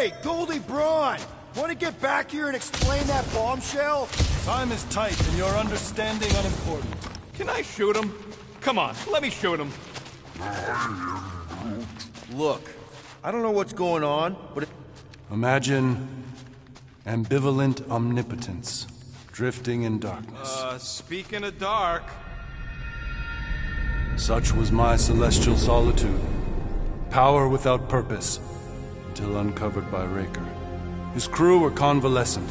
Hey, Goldie Braun! Want to get back here and explain that bombshell? Time is tight and your understanding unimportant. Can I shoot him? Come on, let me shoot him. Look, I don't know what's going on, but Imagine ambivalent omnipotence, drifting in darkness. Speaking of dark... Such was my celestial solitude. Power without purpose, until uncovered by Raker. His crew were convalescent.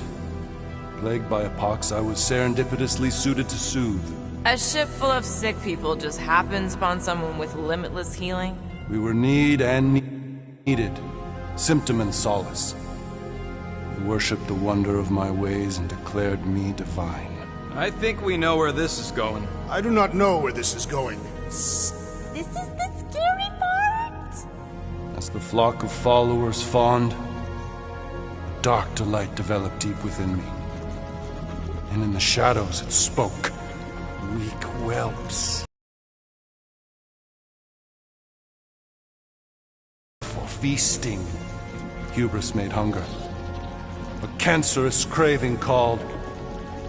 Plagued by a pox, I was serendipitously suited to soothe. A ship full of sick people just happens upon someone with limitless healing? We were need and needed, symptom and solace. They worshipped the wonder of my ways and declared me divine. I think we know where this is going. I do not know where this is going. This is the scary part! As the flock of followers fawned, a dark delight developed deep within me. And in the shadows it spoke, weak whelps. For feasting, hubris made hunger. A cancerous craving called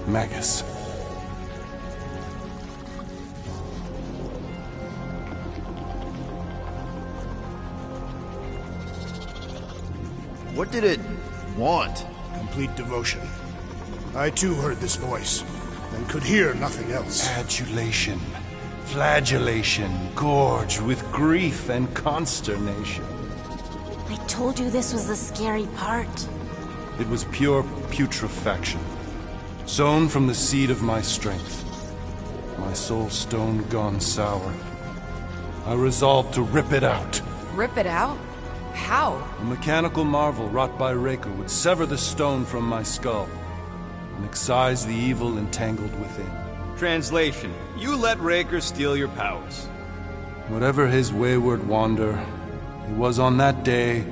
Magus. what did it want? Complete devotion. I too heard this voice, and could hear nothing else. Adulation, flagellation, gorged with grief and consternation. I told you this was the scary part. It was pure putrefaction, sown from the seed of my strength. My soul stone gone sour. I resolved to rip it out. Rip it out? How? A mechanical marvel wrought by Raker would sever the stone from my skull and excise the evil entangled within. Translation, you let Raker steal your powers. Whatever his wayward wander, he was on that day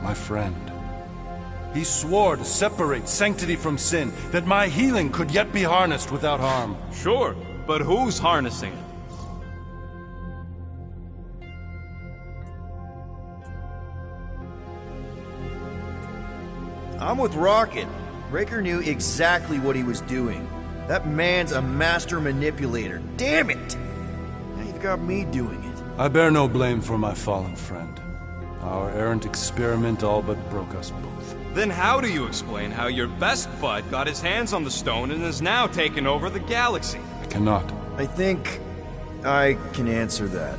my friend. He swore to separate sanctity from sin, that my healing could yet be harnessed without harm. Sure, but who's harnessing it? I'm with Rocket. Raker knew exactly what he was doing. That man's a master manipulator. Damn it! Now you've got me doing it. I bear no blame for my fallen friend. Our errant experiment all but broke us both. Then how do you explain how your best bud got his hands on the stone and is now taking over the galaxy? I cannot. I think I can answer that.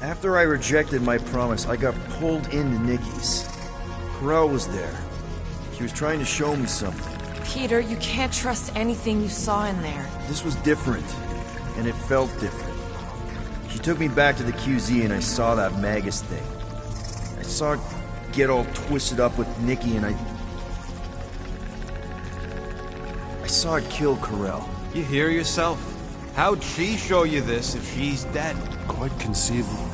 After I rejected my promise, I got pulled into Nikki's. Corel was there. She was trying to show me something. Peter, you can't trust anything you saw in there. This was different, and it felt different. She took me back to the QZ and I saw that Magus thing. I saw it get all twisted up with Nikki and I saw it kill Corel. You hear yourself? How'd she show you this if she's dead? Quite conceivable.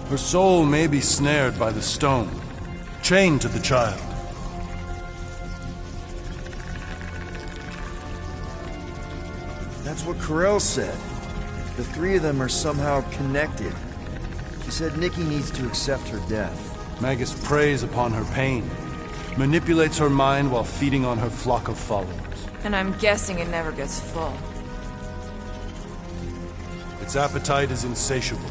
Her soul may be snared by the stone, chained to the child. That's what Corel said. The three of them are somehow connected. She said Nikki needs to accept her death. Magus preys upon her pain, manipulates her mind while feeding on her flock of followers. And I'm guessing it never gets full. Its appetite is insatiable.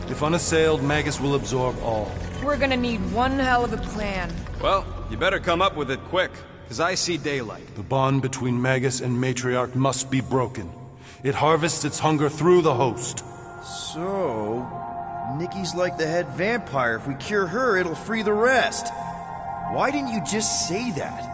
If unassailed, Magus will absorb all. We're gonna need one hell of a plan. Well, you better come up with it quick, because I see daylight. The bond between Magus and Matriarch must be broken. It harvests its hunger through the host. So, Nikki's like the head vampire. If we cure her, it'll free the rest. Why didn't you just say that?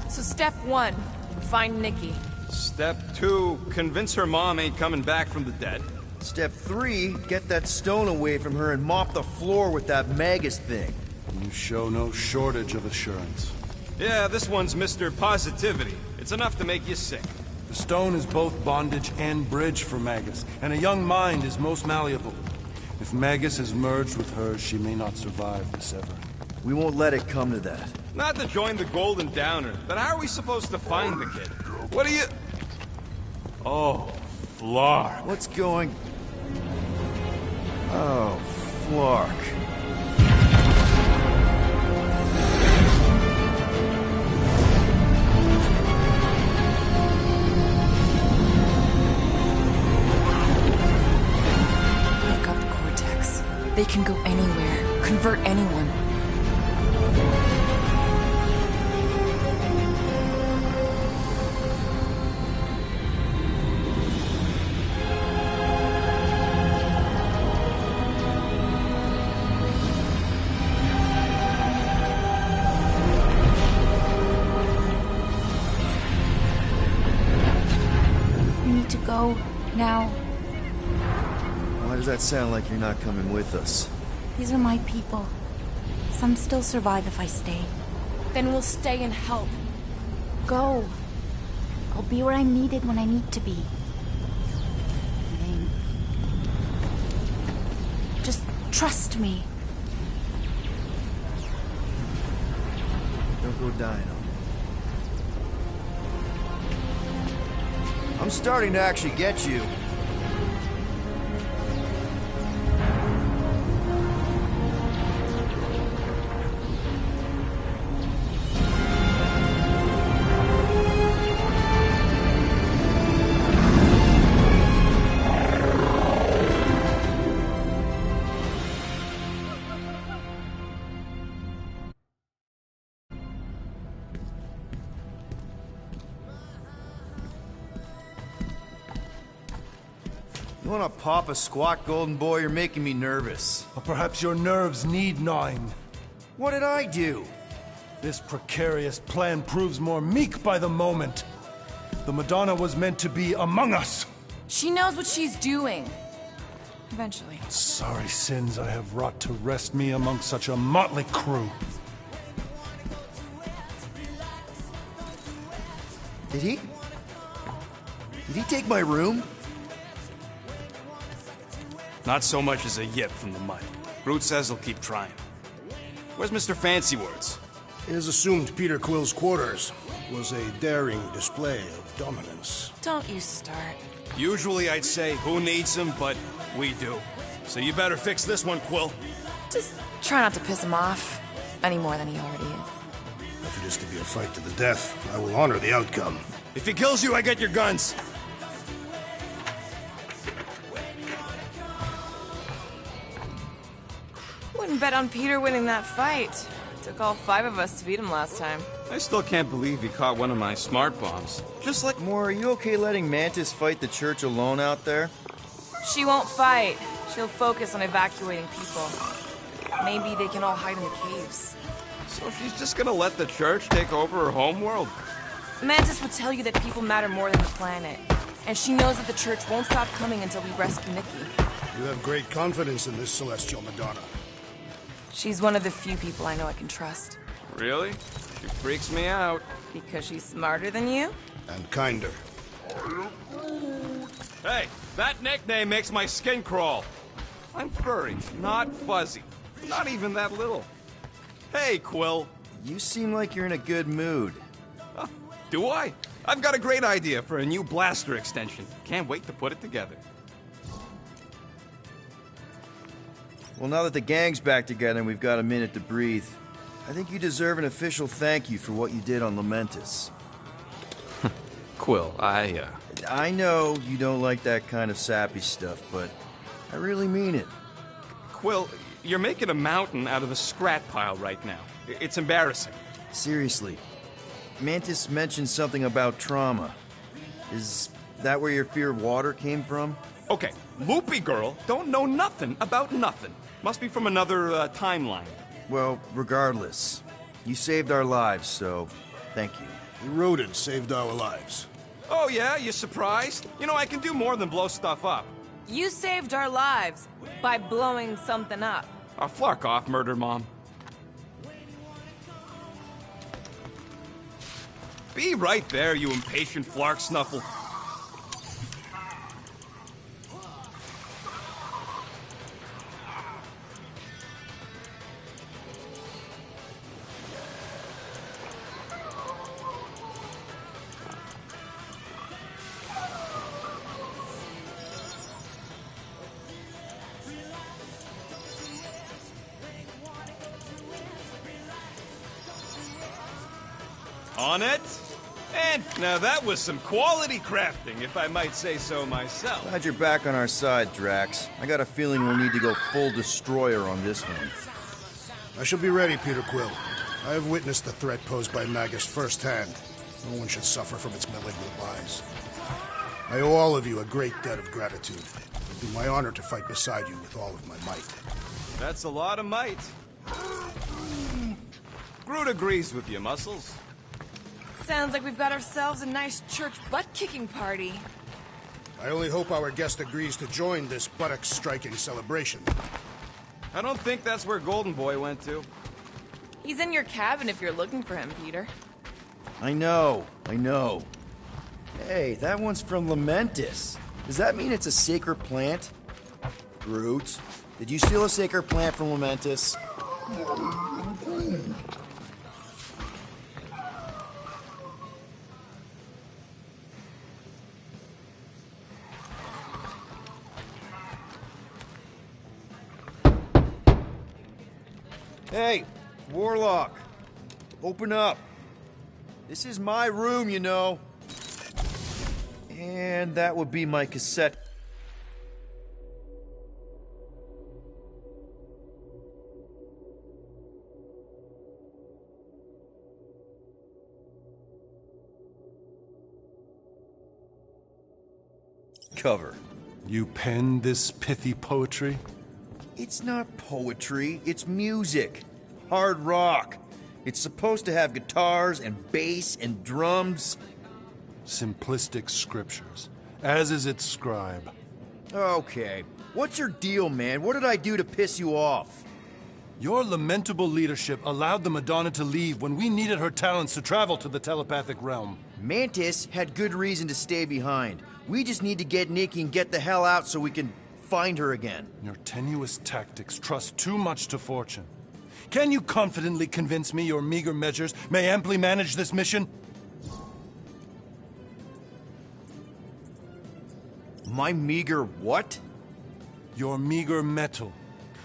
So step 1, find Nikki. Step 2, convince her mom ain't coming back from the dead. Step 3, get that stone away from her and mop the floor with that Magus thing. You show no shortage of assurance. Yeah, this one's Mr. Positivity. It's enough to make you sick. The stone is both bondage and bridge for Magus, and a young mind is most malleable. If Magus is merged with hers, she may not survive the severing. We won't let it come to that. Not to join the Golden Downer, but how are we supposed to find the kid? What are you... Oh, Flark. What's going... Oh, Flark. I've got the Cortex. They can go anywhere, convert anyone. We need to go now. Why does that sound like you're not coming with us? These are my people. Some still survive if I stay. Then we'll stay and help. Go. I'll be where I'm needed when I need to be. Just trust me. Don't go dying on me. I'm starting to actually get you. You wanna pop a squat, golden boy? You're making me nervous. Or perhaps your nerves need gnawing. What did I do? This precarious plan proves more meek by the moment. The Madonna was meant to be among us. She knows what she's doing. Eventually. Sorry sins I have wrought to wrest me among such a motley crew. Did he? Did he take my room? Not so much as a yip from the mud. Groot says he'll keep trying. Where's Mr. Fancy Words? It is assumed Peter Quill's quarters was a daring display of dominance. Don't you start. Usually I'd say, who needs him, but we do. So you better fix this one, Quill. Just try not to piss him off any more than he already is. If it is to be a fight to the death, I will honor the outcome. If he kills you, I get your guns. Wouldn't bet on Peter winning that fight. It took all 5 of us to beat him last time. I still can't believe he caught one of my smart bombs. Just like... Moore, are you okay letting Mantis fight the church alone out there? She won't fight. She'll focus on evacuating people. Maybe they can all hide in the caves. So she's just gonna let the church take over her homeworld? Mantis would tell you that people matter more than the planet. And she knows that the church won't stop coming until we rescue Nikki. You have great confidence in this celestial Madonna. She's one of the few people I know I can trust. Really? She freaks me out. Because she's smarter than you? And kinder. Hey, that nickname makes my skin crawl. I'm furry, not fuzzy. Not even that little. Hey, Quill. You seem like you're in a good mood. Huh, do I? I've got a great idea for a new blaster extension. Can't wait to put it together. Well, now that the gang's back together and we've got a minute to breathe, I think you deserve an official thank you for what you did on Lamentus. Quill, I know you don't like that kind of sappy stuff, but I really mean it. Quill, you're making a mountain out of a scrap pile right now. It's embarrassing. Seriously, Mantis mentioned something about trauma. Is that where your fear of water came from? Okay, Loopy Girl don't know nothing about nothing. Must be from another timeline. Well, regardless, you saved our lives, so thank you. The rodent saved our lives. Oh yeah, you surprised? You know, I can do more than blow stuff up. You saved our lives by blowing something up. Oh, flark off, Murder Mom. Be right there, you impatient flark snuffle. On it. And now that was some quality crafting, if I might say so myself. Glad you're back on our side, Drax. I got a feeling we'll need to go full destroyer on this one. I shall be ready, Peter Quill. I have witnessed the threat posed by Magus firsthand. No one should suffer from its malignant lies. I owe all of you a great debt of gratitude. It would be my honor to fight beside you with all of my might. That's a lot of might. Groot agrees with you, Muscles. Sounds like we've got ourselves a nice church butt-kicking party. I only hope our guest agrees to join this buttocks-striking celebration. I don't think that's where Golden Boy went to. He's in your cabin if you're looking for him, Peter. I know. Hey, that one's from Lamentus. Does that mean it's a sacred plant? Groot, did you steal a sacred plant from Lamentus? Hey, Warlock, open up. This is my room, you know. And that would be my cassette. Cover. You penned this pithy poetry? It's not poetry, it's music. Hard rock. It's supposed to have guitars and bass and drums. Simplistic scriptures, as is its scribe. Okay. What's your deal, man? What did I do to piss you off? Your lamentable leadership allowed the Madonna to leave when we needed her talents to travel to the telepathic realm. Mantis had good reason to stay behind. We just need to get Nikki and get the hell out so we can find her again. Your tenuous tactics trust too much to fortune. Can you confidently convince me your meager measures may amply manage this mission? My meager what? Your meager metal.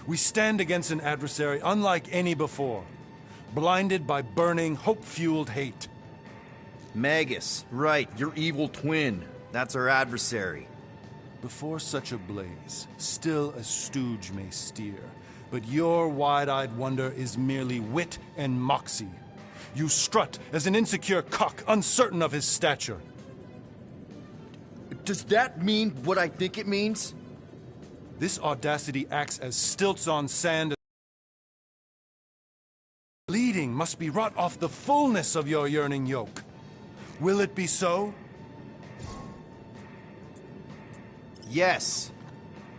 We stand against an adversary unlike any before, blinded by burning, hope-fueled hate. Magus, right, your evil twin. That's our adversary. Before such a blaze, still a stooge may steer, but your wide-eyed wonder is merely wit and moxie. You strut as an insecure cock, uncertain of his stature. Does that mean what I think it means? This audacity acts as stilts on sand. Bleeding must be wrought off the fullness of your yearning yoke. Will it be so? Yes,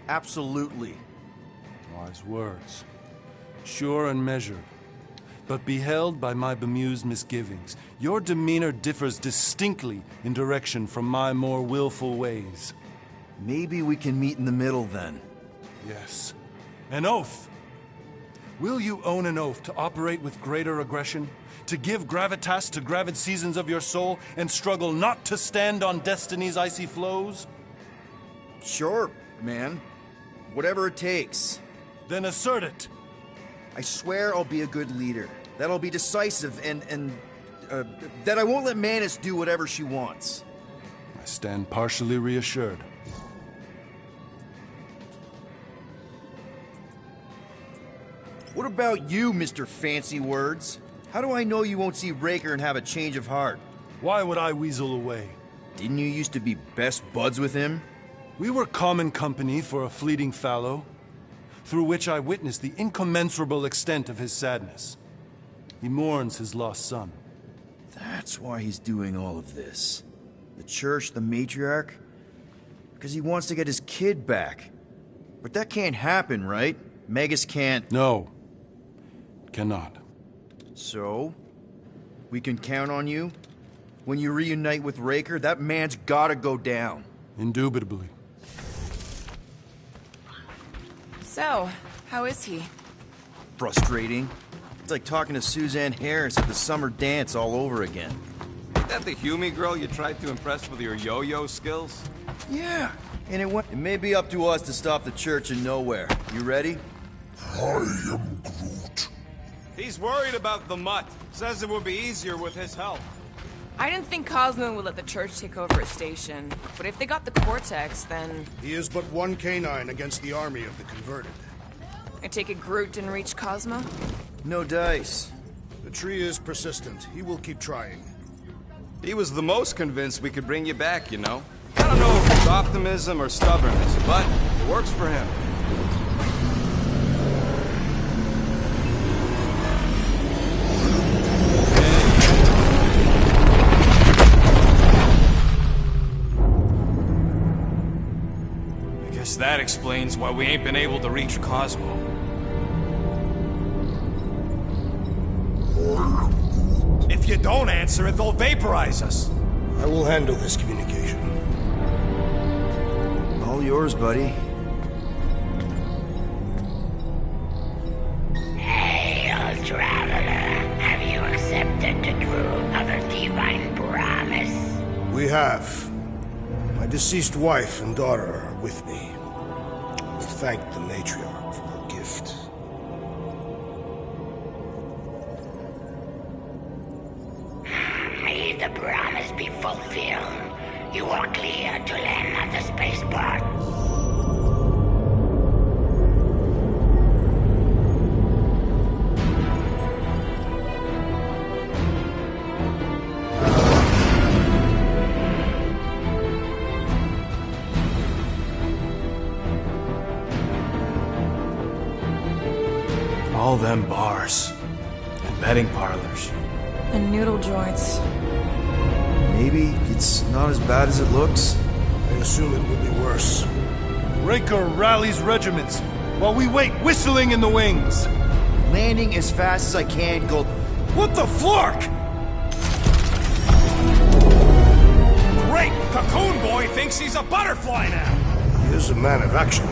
absolutely. Wise words. Sure and measured. But beheld by my bemused misgivings, your demeanor differs distinctly in direction from my more willful ways. Maybe we can meet in the middle then. Yes. An oath. Will you own an oath to operate with greater aggression? To give gravitas to gravid seasons of your soul and struggle not to stand on destiny's icy flows? Sure, man. Whatever it takes. Then assert it. I swear I'll be a good leader. That I'll be decisive and that I won't let Mantis do whatever she wants. I stand partially reassured. What about you, Mr. Fancy Words? How do I know you won't see Raker and have a change of heart? Why would I weasel away? Didn't you used to be best buds with him? We were common company for a fleeting fallow, through which I witnessed the incommensurable extent of his sadness. He mourns his lost son. That's why he's doing all of this. The church, the matriarch? Because he wants to get his kid back. But that can't happen, right? Magus can't... No. Cannot. So? We can count on you? When you reunite with Raker, that man's gotta go down. Indubitably. So, how is he? Frustrating. It's like talking to Suzanne Harris at the summer dance all over again. Ain't that the Hume girl you tried to impress with your yo-yo skills? Yeah, and it may be up to us to stop the church in nowhere. You ready? I am Groot. He's worried about the mutt. Says it would be easier with his help. I didn't think Cosmo would let the church take over a station, but if they got the Cortex, then He is but one canine against the army of the converted. I take it Groot didn't reach Cosmo? No dice. The tree is persistent. He will keep trying. He was the most convinced we could bring you back, you know? I don't know if it's optimism or stubbornness, but it works for him. I guess that explains why we ain't been able to reach Cosmo. If you don't answer it, they'll vaporize us. I will handle this communication. All yours, buddy. Hail, traveler. Have you accepted the truth of a divine promise? We have. My deceased wife and daughter are with me. We thank the matriarch for her gift. May the promise be fulfilled. You are clear to land at the spaceport. All them bars and betting parlors. And noodle joints. Maybe it's not as bad as it looks. I assume it will be worse. Raker rallies regiments while we wait whistling in the wings. Landing as fast as I can, Gold. What the flark? Great! Cocoon Boy thinks he's a butterfly now! He is a man of action.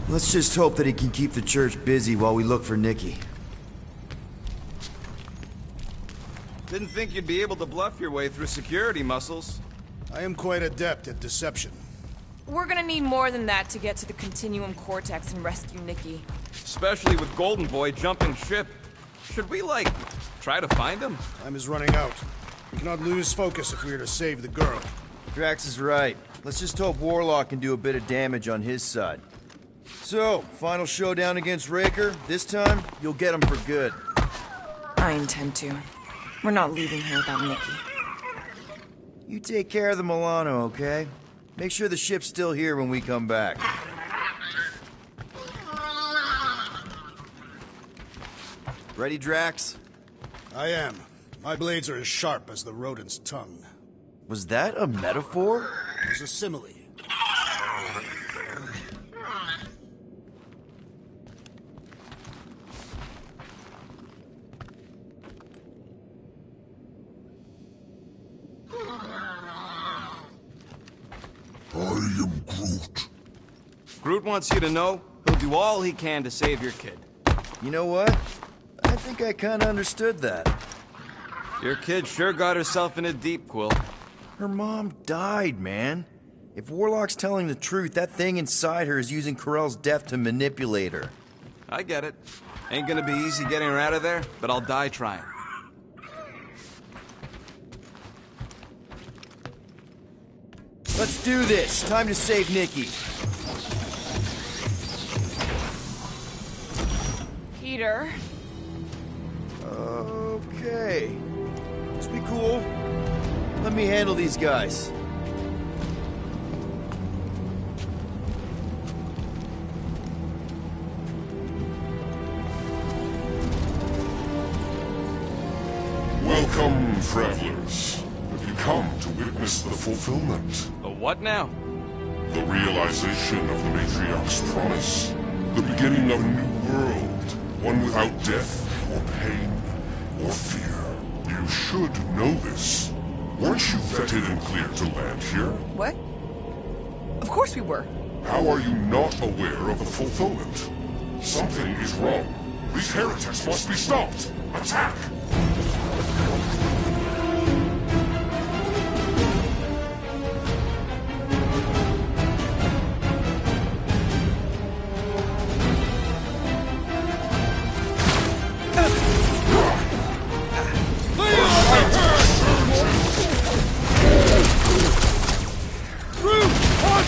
Let's just hope that he can keep the church busy while we look for Nikki. Didn't think you'd be able to bluff your way through security muscles. I am quite adept at deception. We're gonna need more than that to get to the Continuum Cortex and rescue Nikki. Especially with Golden Boy jumping ship. Should we, like, try to find him? Time is running out. We cannot lose focus if we are to save the girl. Drax is right. Let's just hope Warlock can do a bit of damage on his side. So, final showdown against Raker. This time, you'll get him for good. I intend to. We're not leaving here without Nikki. You take care of the Milano, okay? Make sure the ship's still here when we come back. Ready, Drax? I am. My blades are as sharp as the rodent's tongue. Was that a metaphor? It was a simile. I am Groot. Groot wants you to know he'll do all he can to save your kid. You know what? I think I kinda understood that. Your kid sure got herself in a deep, Quill. Her mom died, man. If Warlock's telling the truth, that thing inside her is using Corell's death to manipulate her. I get it. Ain't gonna be easy getting her out of there, but I'll die trying. Let's do this. Time to save Nikki. Peter. Okay. Just be cool. Let me handle these guys. Welcome, travelers. Have you come to witness the fulfillment? The what now? The realization of the Matriarch's promise. The beginning of a new world. One without death, or pain, or fear. You should know this. Weren't you vetted and cleared to land here? What? Of course we were. How are you not aware of the fulfillment? Something is wrong. These heretics must be stopped. Attack!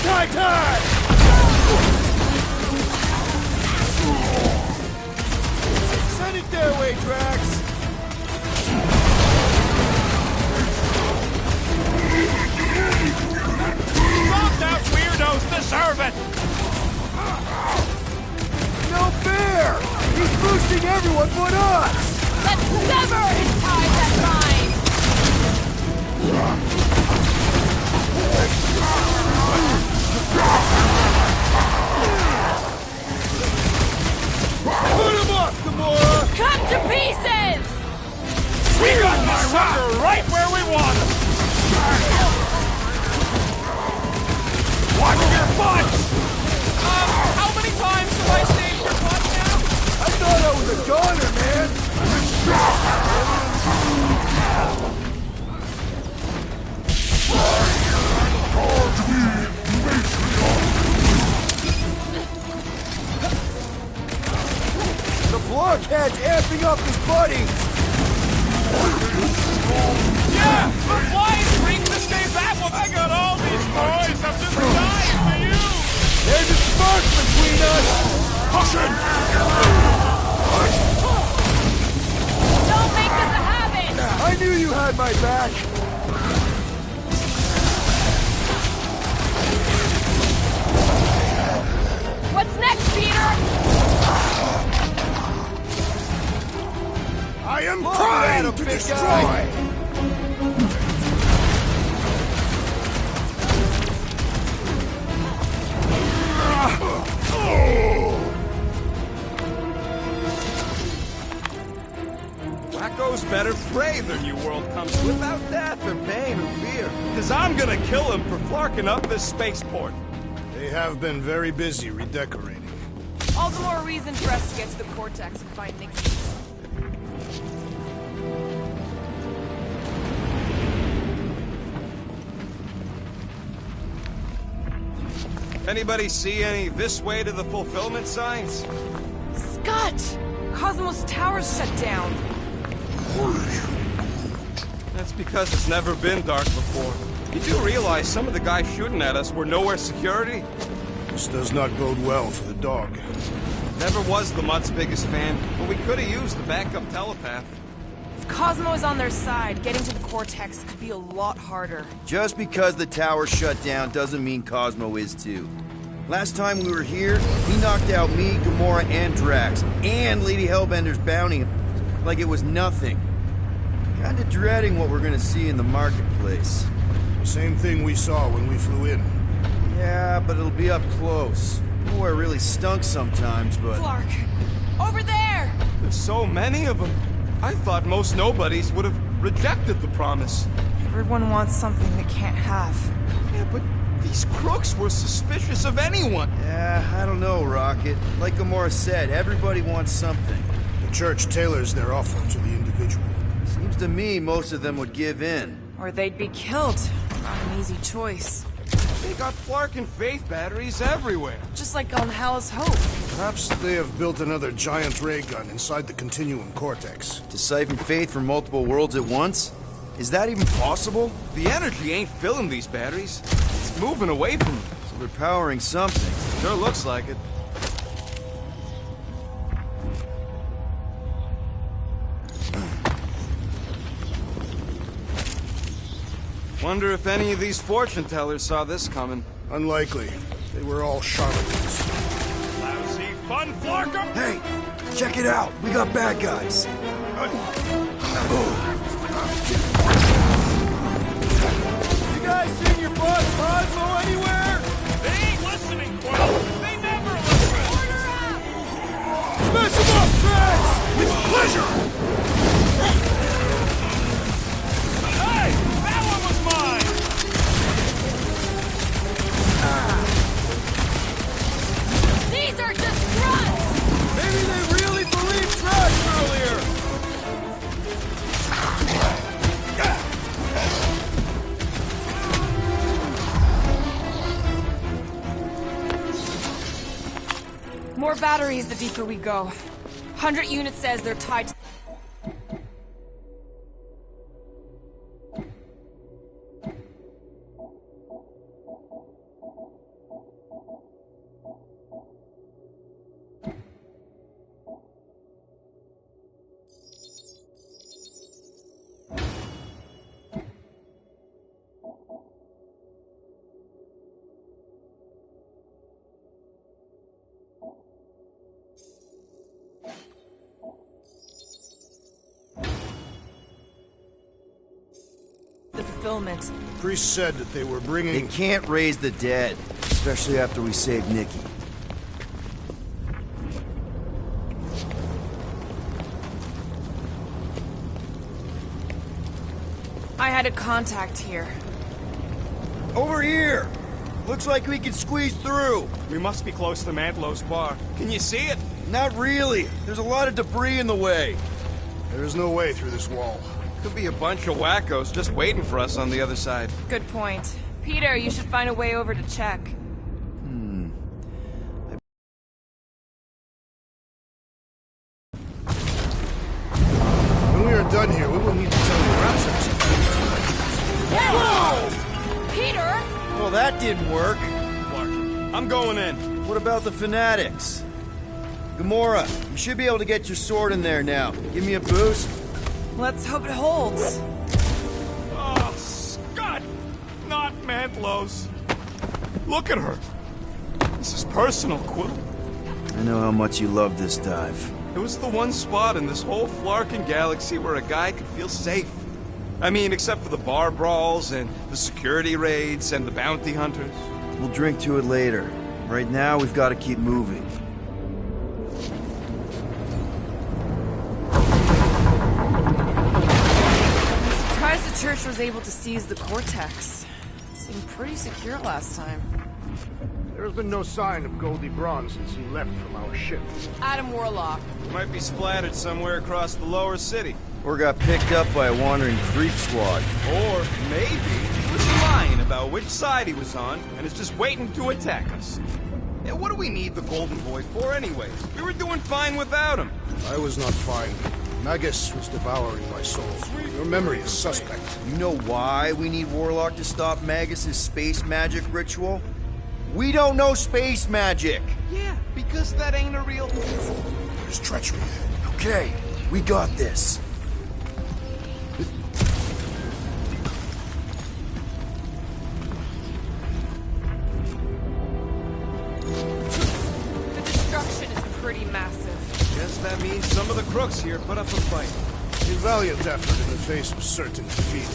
Titan! Send it their way, Drax! Some that weirdos deserve it! No fair! He's boosting everyone but us! Let's sever his ties that bind! Put him up, Gamora! Come to pieces! We got the sucker right where we want him! Watch your butts! How many times have I saved your butt now? I thought I was a goner, man! The blockhead's amping up his buddies! Yeah, but why is Reek to stay back when I got all these toys I'm just dying for you? There's a spark between us! Caution! Don't make this a habit! I knew you had my back! What's next, Peter? I am trying to destroy! Wacko's better prey the new world comes without death or pain or fear. Cause I'm gonna kill him for flarking up this spaceport. They have been very busy redecorating. All the more reason for us to get to the Cortex and find Nikki. Anybody see any this way to the fulfillment signs? Scott! Cosmos Tower's shut down. That's because it's never been dark before. You do realize some of the guys shooting at us were nowhere security? This does not bode well for the dog. Never was the Mutt's biggest fan, but we could have used the backup telepath. If Cosmo is on their side, getting to the Cortex could be a lot harder. Just because the tower shut down doesn't mean Cosmo is too. Last time we were here, he knocked out me, Gamora, and Drax, and Lady Hellbender's bounty like it was nothing. Kinda dreading what we're gonna see in the marketplace. The same thing we saw when we flew in. Yeah, but it'll be up close. Nowhere really stunk sometimes, but... Clark! Over there! There's so many of them. I thought most nobodies would have rejected the promise. Everyone wants something they can't have. Yeah, but these crooks were suspicious of anyone. Yeah, I don't know, Rocket. Like Gamora said, everybody wants something. The church tailors their offer to the individual. Seems to me most of them would give in. Or they'd be killed. Not an easy choice. They got Flark and Faith batteries everywhere. Just like on Hell's Hope. Perhaps they have built another giant ray gun inside the Continuum Cortex. To siphon Faith from multiple worlds at once? Is that even possible? The energy ain't filling these batteries. It's moving away from them. So they're powering something. Sure looks like it. Wonder if any of these fortune tellers saw this coming. Unlikely. They were all charlatans. Lousy fun, Flarker! Hey, check it out. We got bad guys. You guys seen your boss Cosmo anywhere? They ain't listening, Quill! They never listen! Order up! Smash him up, Drax! With pleasure! Hey! That one was mine! These are just grunts! Maybe they really believed Drax earlier! More batteries the deeper we go. 100 units says they're tied to... fulfillment. Priest said that they were They bringing... can't raise the dead, especially after we saved Nikki. I had a contact here. Over here! Looks like we can squeeze through. We must be close to Mantlow's bar. Can you see it? Not really. There's a lot of debris in the way. There's no way through this wall. Could be a bunch of wackos just waiting for us on the other side. Good point. Peter, you should find a way over to check. When we are done here, we will need to tell you answers. Whoa! Peter! Well, that didn't work. Clark, I'm going in. What about the fanatics? Gamora, you should be able to get your sword in there now. Give me a boost. Let's hope it holds. Oh, Scott! Not Mantlow's. Look at her. This is personal, Quill. I know how much you love this dive. It was the one spot in this whole Flarkin galaxy where a guy could feel safe. I mean, except for the bar brawls and the security raids and the bounty hunters. We'll drink to it later. Right now, we've got to keep moving. I'm surprised the church was able to seize the Cortex. Seemed pretty secure last time. There has been no sign of Goldie Braun since he left from our ship. Adam Warlock. Might be splattered somewhere across the lower city. Or got picked up by a wandering creep squad. Or maybe he was lying about which side he was on and is just waiting to attack us. Yeah, what do we need the Golden Boy for anyways? We were doing fine without him. I was not fine. Magus was devouring my soul. Your memory is suspect. You know why we need Warlock to stop Magus's space magic ritual? We don't know space magic! Yeah, because that ain't a real... There's treachery there. Okay, we got this. The destruction is pretty massive. Guess that means some of the crooks here put up a fight. A valiant effort in the face of certain defeat.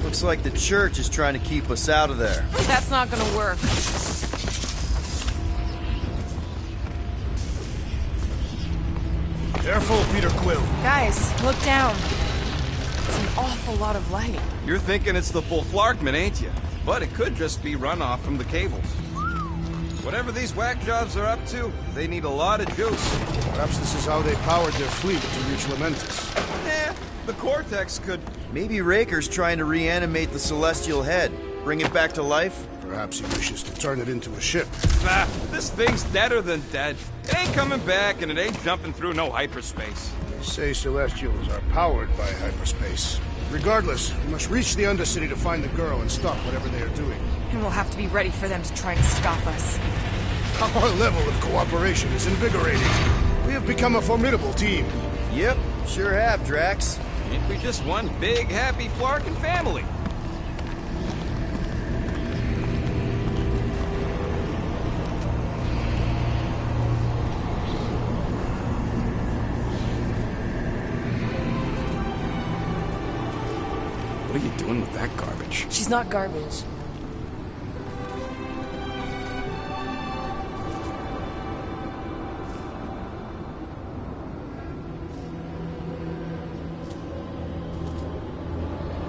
Looks like the church is trying to keep us out of there. That's not gonna work. Careful, Peter Quill. Guys, look down. It's an awful lot of light. You're thinking it's the full Flarkman, ain't you? But it could just be runoff from the cables. Whatever these whack jobs are up to, they need a lot of juice. Perhaps this is how they powered their fleet to reach Lamentus. The Cortex could... Maybe Raker's trying to reanimate the Celestial Head. Bring it back to life? Perhaps he wishes to turn it into a ship. Nah, this thing's deader than dead. It ain't coming back, and it ain't jumping through no hyperspace. They say Celestials are powered by hyperspace. Regardless, we must reach the Undercity to find the girl and stop whatever they are doing. And we'll have to be ready for them to try and stop us. Our level of cooperation is invigorating. We have become a formidable team. Yep, sure have, Drax. Ain't we just one big, happy Flarkin family? What are you doing with that garbage? She's not garbage.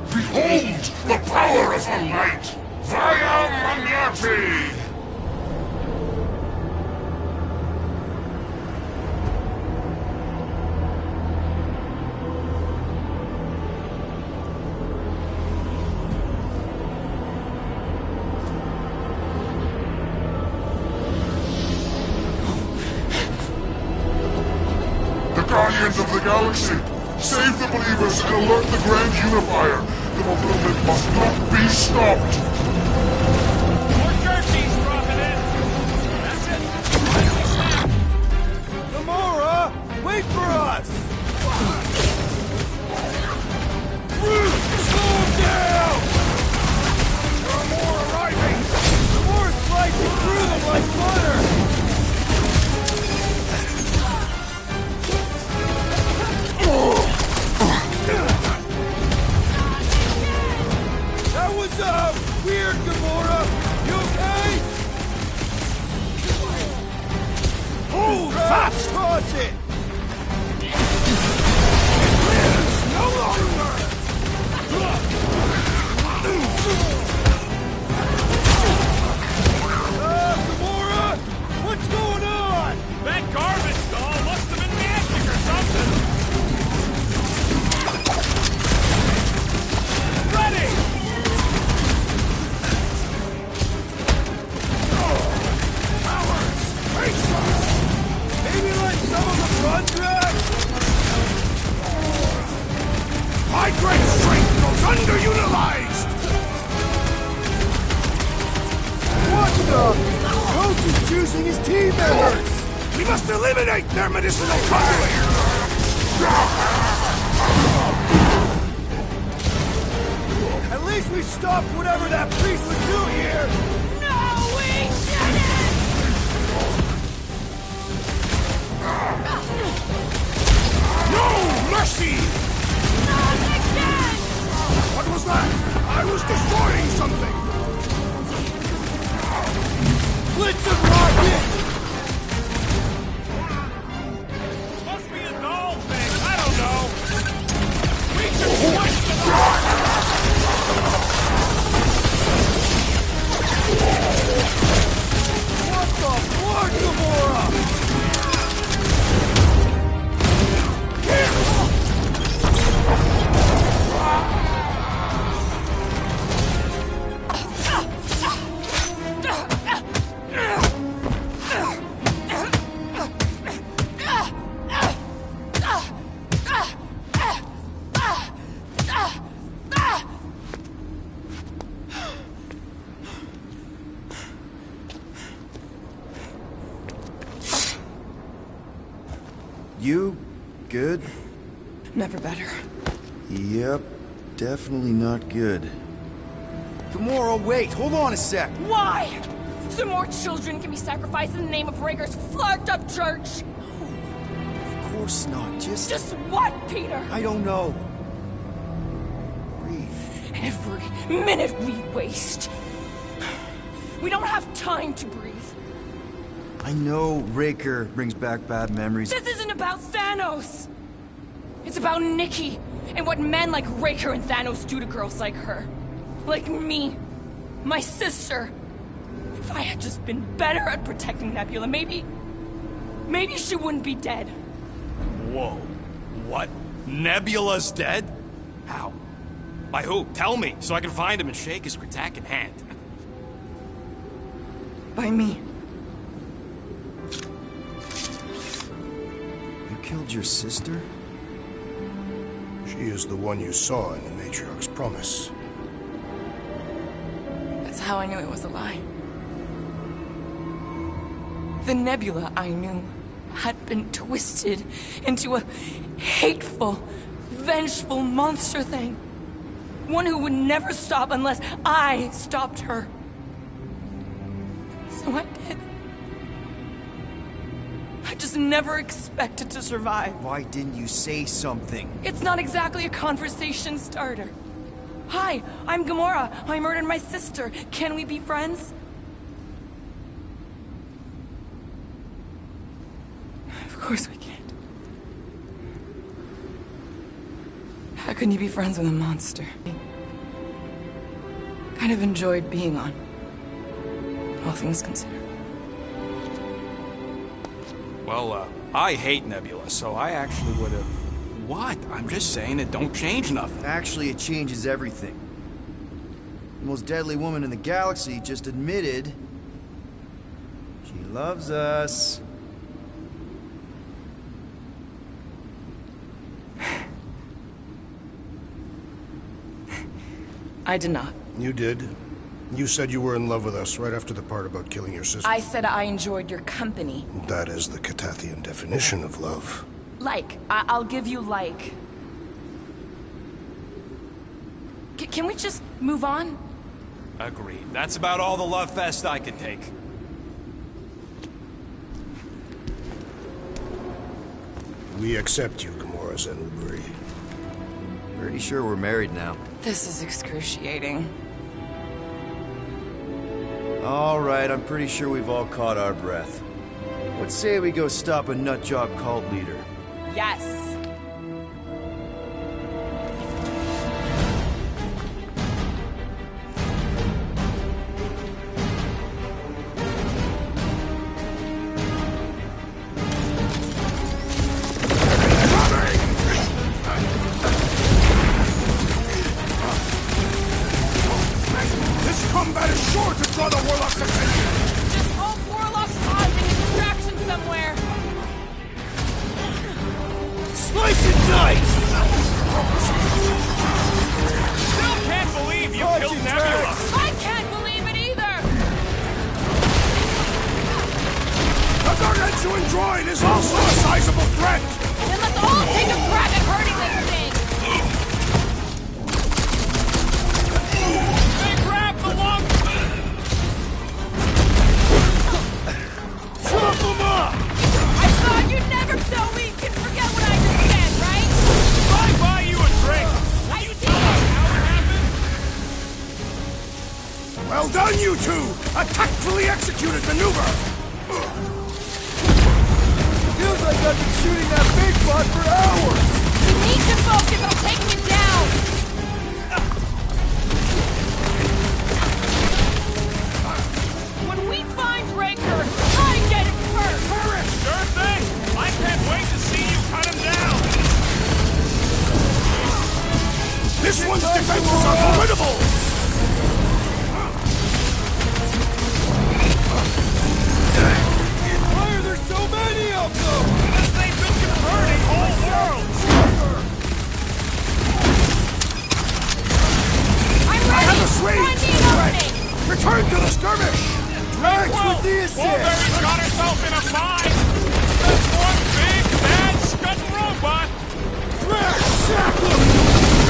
Behold the power of the light! Via Magnati! The Guardians of the Galaxy! Save the believers and alert the Grand Unifier! The fulfillment must not be stopped! More jerkies dropping in! That's it! Gamora! Wait for us! hurt, Gamora! You okay? Hold fast! Cross it! No longer! Gamora! What's going on? That garbage doll must have been magic or something! Ready! Powers! Face us! Maybe let some of them run, Drax? My great strength goes underutilized! What the? Coach is choosing his team members! We must eliminate their medicinal conduit! At least we stopped whatever that priest was doing here! No, we didn't! No mercy! Not again! What was that? I was destroying something! Blitz and rocket! Must be a doll thing, I don't know! We should switch to the... What the fuck, Gamora? You good? Never better. Yep, definitely not good. Gamora, wait, hold on a sec. Why? So more children can be sacrificed in the name of Raker's flagged-up church? Of course not, Just what, Peter? I don't know. Breathe. Every minute we waste. We don't have time to breathe. I know Raker brings back bad memories. This isn't about Thanos. It's about Nikki and what men like Raker and Thanos do to girls like her. Like me. My sister. If I had just been better at protecting Nebula, maybe she wouldn't be dead. Whoa. What? Nebula's dead? How? By who? Tell me, so I can find him and shake his Kratak in hand. By me. You killed your sister? She is the one you saw in the Matriarch's promise. That's how I knew it was a lie. The Nebula I knew had been twisted into a hateful, vengeful monster thing. One who would never stop unless I stopped her. So I did. I just never expected to survive. Why didn't you say something? It's not exactly a conversation starter. Hi, I'm Gamora. I murdered my sister. Can we be friends? Of course we can't. How can you be friends with a monster? Kind of enjoyed being on. All things considered. Well, I hate Nebula, so I actually would have... What? I'm just saying it don't change nothing. Actually, it changes everything. The most deadly woman in the galaxy just admitted she loves us. I did not. You did. You said you were in love with us right after the part about killing your sister. I said I enjoyed your company. That is the Catathian definition of love. Like. I'll give you like. Can we just move on? Agreed. That's about all the love fest I can take. We accept you, Gamora Zenuburi. Pretty sure we're married now. This is excruciating. All right, I'm pretty sure we've all caught our breath. Let's say we go stop a nutjob cult leader. Yes. This combat is sure to draw the Warlock's attention! Just hope Warlock's causing a distraction somewhere. Slice and dice! Still can't believe you killed Nebula! I can't believe it either! The gargantuan droid is also a sizable threat! Then let's all take a crack at hurting this thing! They grabbed the long... Chop them up! I thought you'd never so weak and forget what I just said, right? If I buy you a drink, I you see tell us it! how it happened? Well done, you two! A tactfully executed maneuver! Feels like I've been shooting that big bot for hours! You need to focus on taking it down! When we find Raker, I get it first! Sure thing! I can't wait to see you cut him down! This one's defenses are formidable! Why are there so many of them? Because they've been converting whole worlds! I'm I ready! have a swing! Find me an opening! Return to the skirmish! Drax with the assist! Wolverine's got herself in a bind! That's one big, bad, scudding robot! Drax, sack him!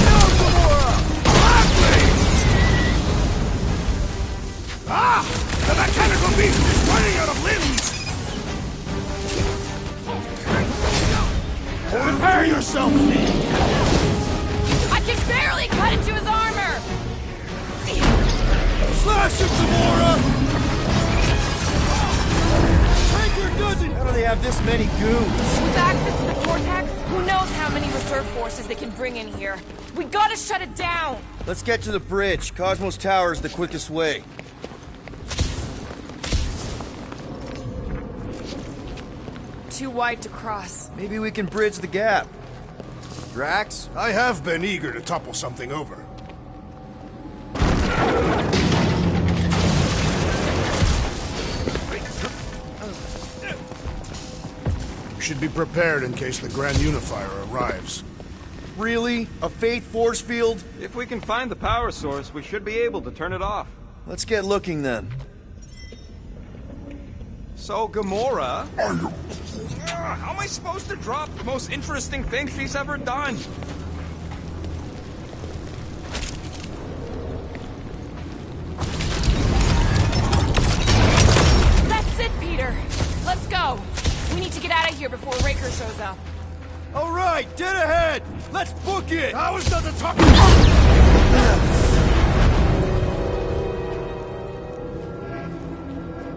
Now, Gamora! Gladly! Ah! The mechanical beast is running out of limbs! Prepare yourself! I can barely cut into his armor! Slash him, Gamora! Raker doesn't... How do they have this many goons? With access to the Cortex, who knows how many reserve forces they can bring in here. We gotta shut it down! Let's get to the bridge. Cosmos Tower is the quickest way. Too wide to cross. Maybe we can bridge the gap. Drax? I have been eager to topple something over. We should be prepared in case the Grand Unifier arrives. Really? A Faith force field? If we can find the power source, we should be able to turn it off. Let's get looking then. So, Gamora... How am I supposed to drop the most interesting thing she's ever done? That's it, Peter! Let's go! We need to get out of here before Raker shows up. All right, dead ahead! Let's book it! I was done to talk.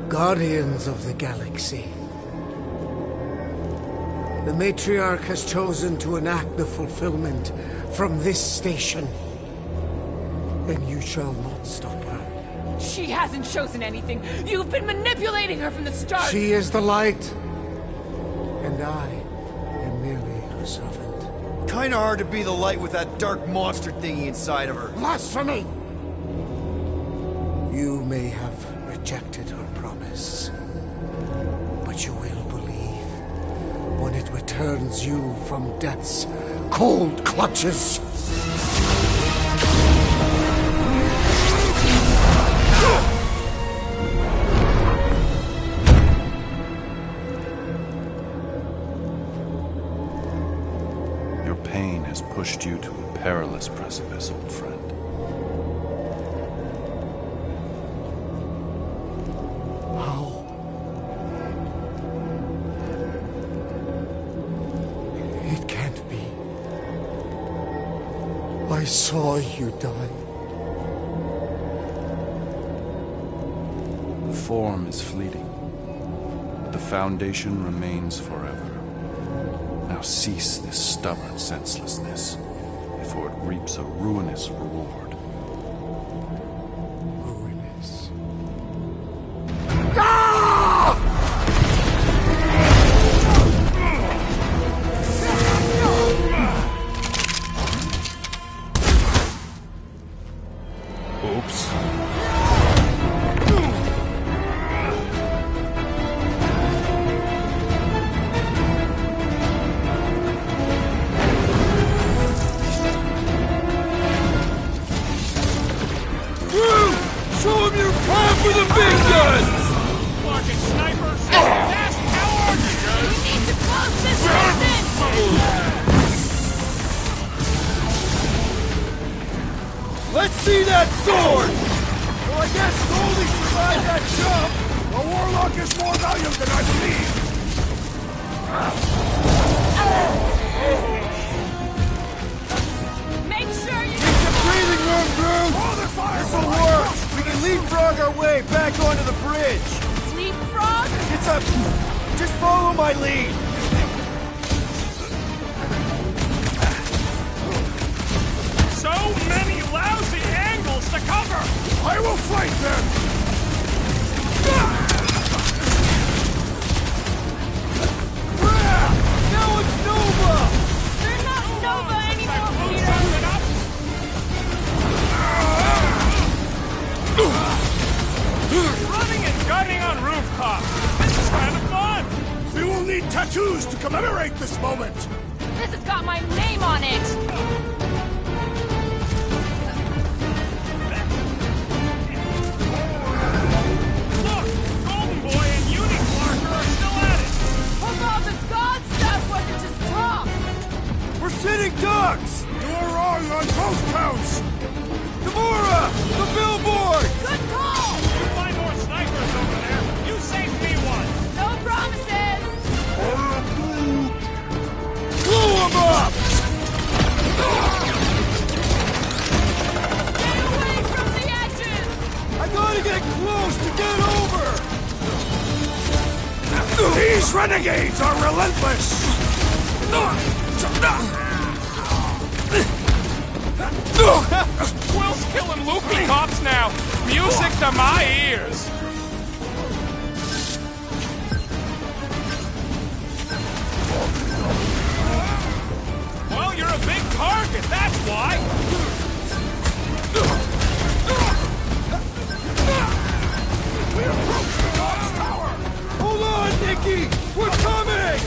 Guardians of the Galaxy. The Matriarch has chosen to enact the fulfillment from this station. And you shall not stop her. She hasn't chosen anything. You've been manipulating her from the start. She is the light. And I am merely her servant. Kinda hard to be the light with that dark monster thingy inside of her. Blasphemy! You may have rejected her promise, but you will believe when it returns you from death's cold clutches. Your pain has pushed you to a perilous precipice, old friend. How? It can't be. I saw you die. form is fleeting, but the foundation remains forever. Now cease this stubborn senselessness, before it reaps a ruinous reward. Ruinous. Oops. Show him your time for the big guns! Fucking snipers! That's coward! We need to close this distance! Let's see that sword! Well, I guess Goldie survived that jump! The warlock is more valuable than I believe! Make sure you Take some breathing room, Groot! This'll work! We can leapfrog our way back onto the bridge! leapfrog. It's a... Just follow my lead! So many lousy angles to cover! I will fight them! Now it's Nova! They're not Nova anymore, Blew Peter. something up! Running and gunning on rooftops! This is kind of fun! We will need tattoos to commemorate this moment! This has got my name on it. Look! Golden Boy and Unicorn are still at it! Hold on, the god stuff wasn't just talk. We're sitting ducks! You are wrong on both counts! Gamora! The billboard! Good call. You find more snipers over there! You save me one! No promises. Blow him up! Stay away from the edges. I gotta get close to get over! These renegades are relentless! Quill's killing loopy cops now! Music to my ears! Well, you're a big target, that's why! We approach the God's Tower! Hold on, Nikki! We're coming!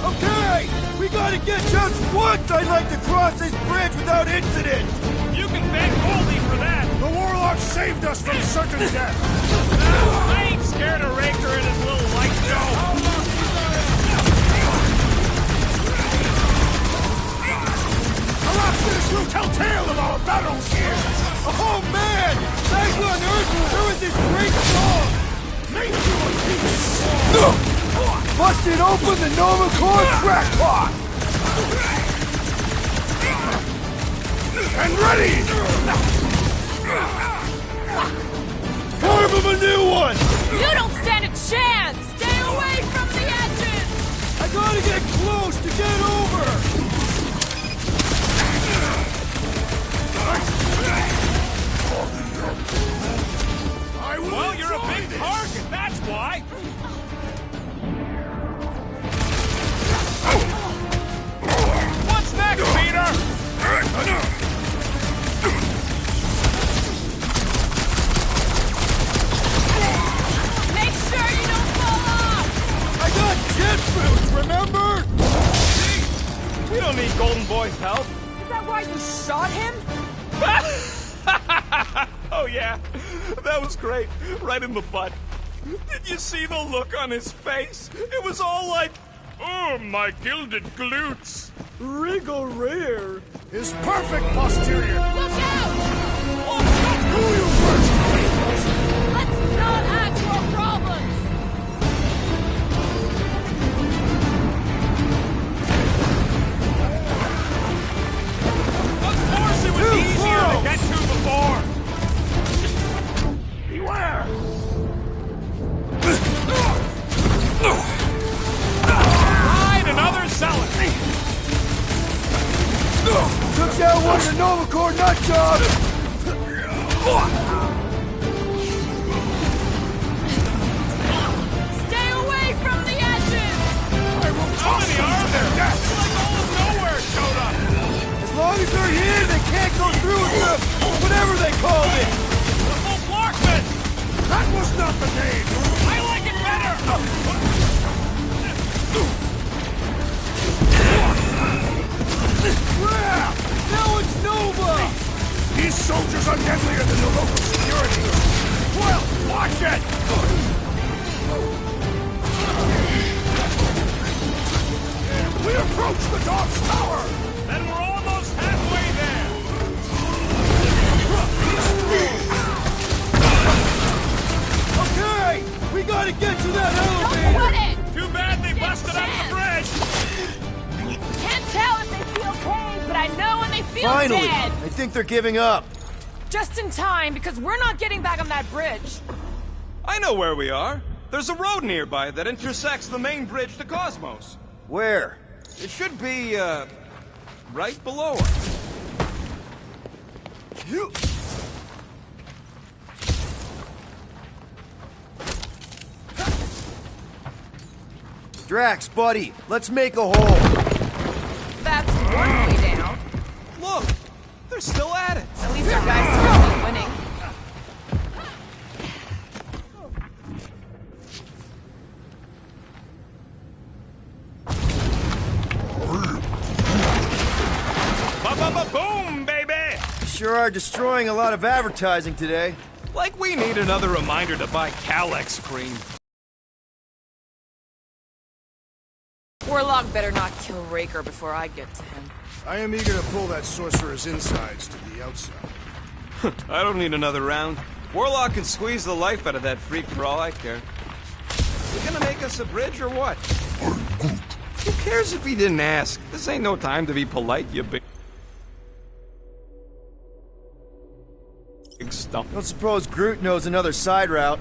Okay! We gotta get just once I'd like to cross this bridge without incident! You can thank Goldie for that! The warlock saved us from certain death! I ain't scared of Raker and his little light show! Perhaps this will tell tale of our battles here! Oh man! Back on Earth, there was this great song! Make your peace! Busted open the Nova Corps crackpot! And ready! Carve him a new one! You don't stand a chance. Stay away from the edges. I gotta get close to get over! Well, you're a big target, that's why! What's next, Peter? Make sure you don't fall off. I got jet boots, remember? We don't need Golden Boy's help. Is that why you shot him? Oh yeah, that was great. Right in the butt. Did you see the look on his face? It was all like, oh, my gilded glutes. Wriggle rear. His perfect posterior! Look out! Do you first, faithfuls! Let's not add to our problems. Of course it was Too easier to close. get to got one of the Nova Corps nut jobs! Stay away from the edges! I will toss them to their death! Like all of nowhere showed up! As long as they're here, they can't go through with the whatever they called it. The full Flarkman! That was not the name! I like it better! Now it's Nova! These soldiers are deadlier than the local security! Well, watch it! We approach the dog's tower! Then we're almost halfway there! Okay! We gotta get to that Don't elevator! put it! Too bad they busted up the bridge! Can't tell if they feel okay, but I know when they feel Finally! dead! I think they're giving up. Just in time, because we're not getting back on that bridge. I know where we are. There's a road nearby that intersects the main bridge to Cosmos. Where? It should be, right below us. Drax, buddy, let's make a hole. That's one way down. Look! They're still at it! At least our guys seem to be winning. Ba-ba-ba-boom, baby! Sure are destroying a lot of advertising today. Like we need another reminder to buy Calex cream. Warlock better not kill Raker before I get to him. I am eager to pull that sorcerer's insides to the outside. I don't need another round. Warlock can squeeze the life out of that freak for all I care. You gonna make us a bridge or what? Who cares if he didn't ask? This ain't no time to be polite, you big stump. Don't suppose Groot knows another side route.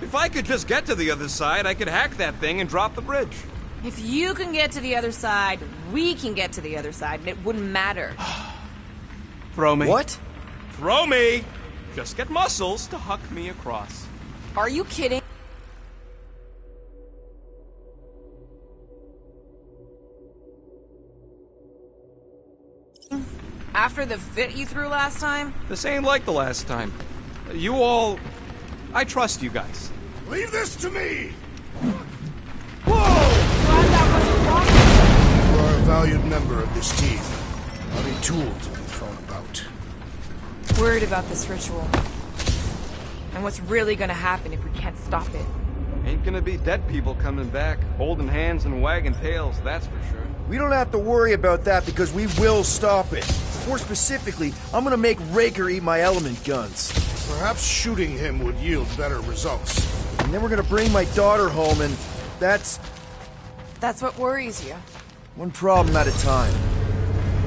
If I could just get to the other side, I could hack that thing and drop the bridge. If you can get to the other side, we can get to the other side, and it wouldn't matter. Throw me. What? Throw me! Just get muscles to huck me across. Are you kidding? After the fit you threw last time? This ain't like the last time. You all... I trust you guys. Leave this to me! Glad that wasn't wrong. You are a valued member of this team. Not a tool to be thrown about. Worried about this ritual. And what's really gonna happen if we can't stop it. Ain't gonna be dead people coming back, holding hands and wagging tails, that's for sure. We don't have to worry about that because we will stop it. More specifically, I'm gonna make Raker eat my element guns. Perhaps shooting him would yield better results. And then we're gonna bring my daughter home and that's That's what worries you. one problem at a time.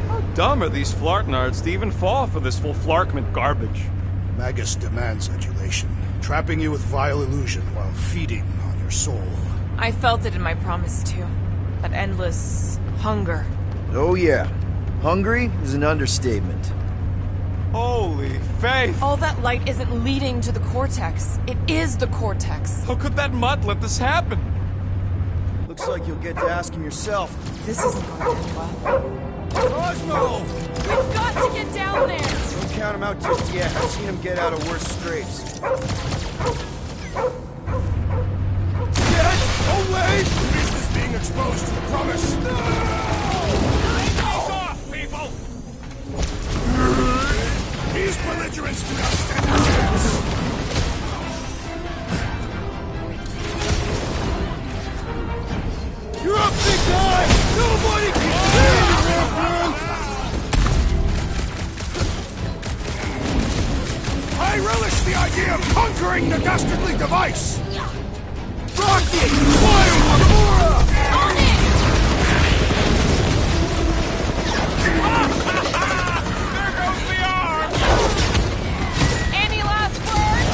How dumb are these Flartnards to even fall for this full Flarkment garbage? Magus demands adulation, trapping you with vile illusion while feeding on your soul. I felt it in my promise too. That endless hunger. Oh yeah. Hungry is an understatement. Holy faith! All that light isn't leading to the cortex. It is the cortex. How could that mutt let this happen? Looks like you'll get to ask him yourself. This isn't going to end well. Cosmo! We've got to get down there! Don't count him out just yet. I've seen him get out of worse scrapes. Get away! Business being exposed to the promise. Face off, people! These belligerents do not stand a chance. You're up, big guy! Nobody can stand you, I relish the idea of conquering the dastardly device. Rocket! Fire, Gamora! On it! There goes the arm! Any last words?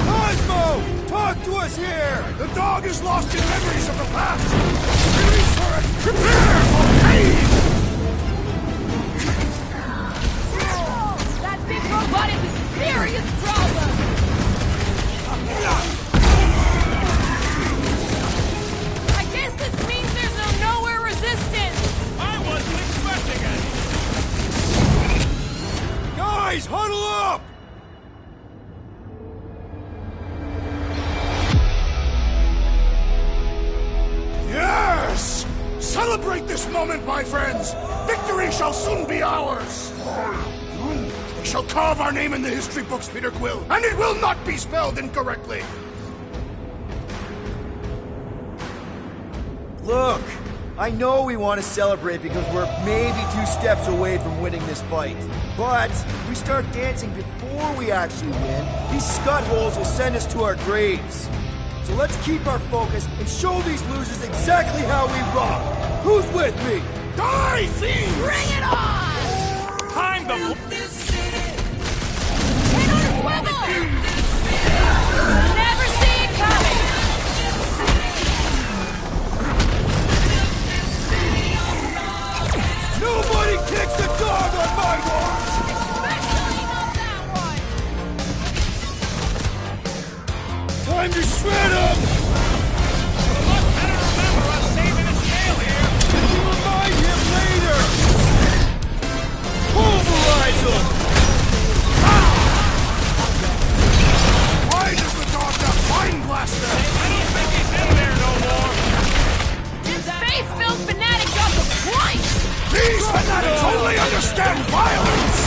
Cosmo! Talk to us here! The dog is lost in memories of the past. Release her and prepare for pain. Celebrate this moment, my friends! Victory shall soon be ours! We shall carve our name in the history books, Peter Quill, and it will not be spelled incorrectly! Look, I know we want to celebrate because we're maybe 2 steps away from winning this fight. But if we start dancing before we actually win, these scutholes will send us to our graves. So let's keep our focus and show these losers exactly how we rock. Who's with me? Die, thieves! Bring it on! Time to... Hit on a swivel! Never see it coming! Nobody kicks the dog on my watch! Especially not that one! Time to shred him! Better remember us saving his tail here. We'll remind him later! Pulverize him! Why does the dog got Mind Blaster? I don't think he's in there no more. This faith-filled fanatic got the point! These fanatics only understand violence!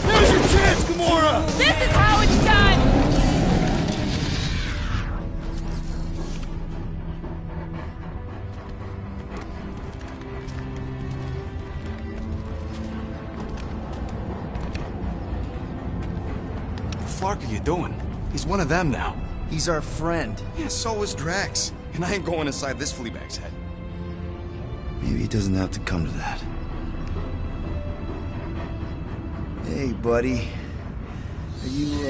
Here's your chance, Gamora! This is how it's done! What the fuck are you doing? He's one of them now. He's our friend. Yeah, so was Drax. And I ain't going inside this fleabag's head. Maybe it doesn't have to come to that. Hey, buddy. Are you,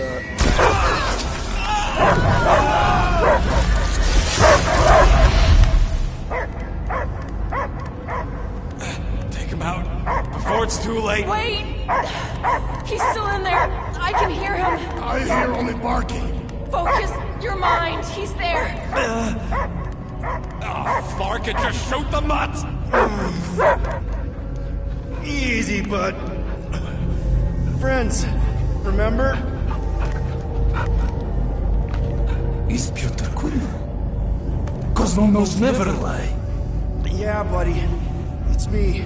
Take him out before it's too late. Wait! He's still in there. I can hear him. I hear only barking. Focus your mind. He's there. Oh, Clark, it just shoot the nuts! easy, bud. Friends, remember? Is Peter Quill. Cosmo knows never lie. Yeah, buddy. It's me.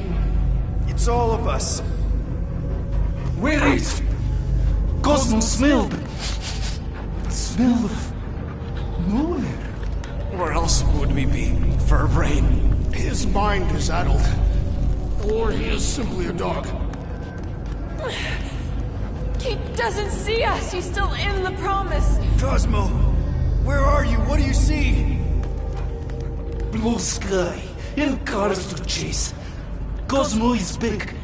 It's all of us. Where is Cosmo smelled? Smell of nowhere. Where else would we be? Furbrain. His mind is addled. Or he is simply a dog. He doesn't see us. He's still in the promise. Cosmo, where are you? What do you see? Blue sky and cars to chase. Cosmo is back.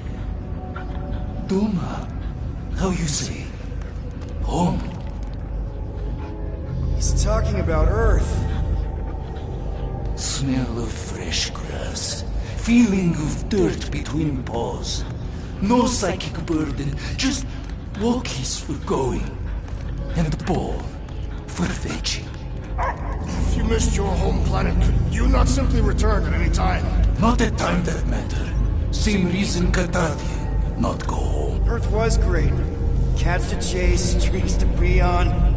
Doma, how you say? Home. He's talking about Earth. Smell of fresh grass. Feeling of dirt between paws. No psychic burden, just walkies for going. And the ball for fetching. If you missed your home planet, could you not simply return at any time? Not at time that matter. Same reason Catania not go home. Earth was great. Cats to chase, streets to be on.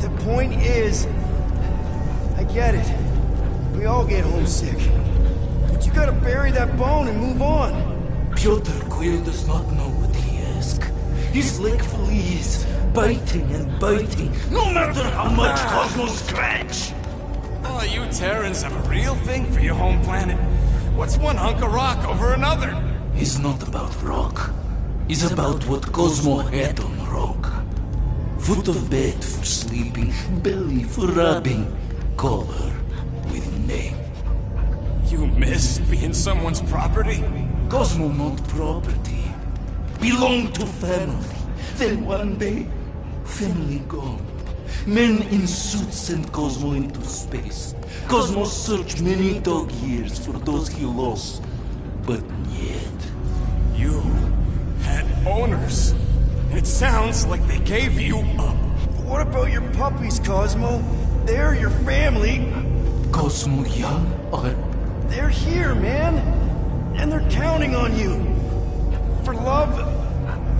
The point is, I get it. We all get homesick. But you gotta bury that bone and move on. Peter Quill does not know what he asks. He's like fleas, biting and biting, no matter how much Cosmo scratch. Oh, you Terrans have a real thing for your home planet. What's one hunk of rock over another? It's not about rock. It's about what Cosmo had on rock. Foot of bed for sleeping, belly for rubbing, color with name. You miss being someone's property? Cosmo not property. Belong to family. Then one day, family gone. Men in suits sent Cosmo into space. Cosmo searched many dog years for those he lost. But yet... You had owners. It sounds like they gave you up. What about your puppies, Cosmo? They're your family. Cosmo young or... They're here, man. And they're counting on you. For love,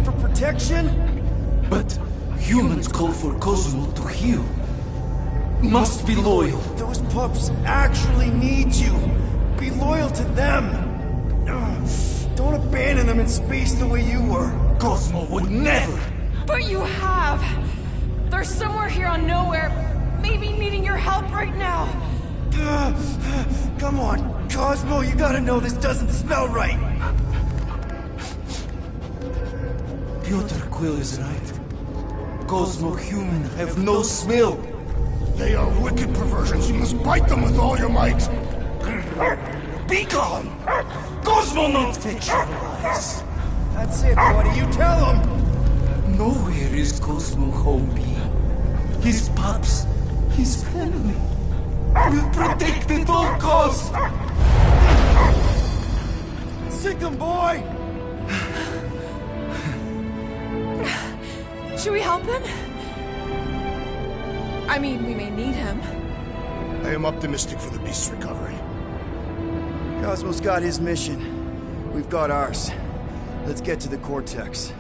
for protection. But humans call for Cosmo to heal. must be loyal. Those pups actually need you. Be loyal to them. Don't abandon them in space the way you were. Cosmo would never. But you have. They're somewhere here on Nowhere, maybe needing your help right now. Come on, Cosmo, you gotta know this doesn't smell right. Piotr Quill is right. Cosmo human have no smell. They are wicked perversions. You must bite them with all your might. Be gone! Cosmo not fetch your lies. That's it, buddy. You tell him. Nowhere is Cosmo home be. His pups, his family, will protect at all costs. Sick him, boy! Should we help him? I mean, we may need him. I am optimistic for the beast's recovery. Cosmo's got his mission. We've got ours. Let's get to the Cortex.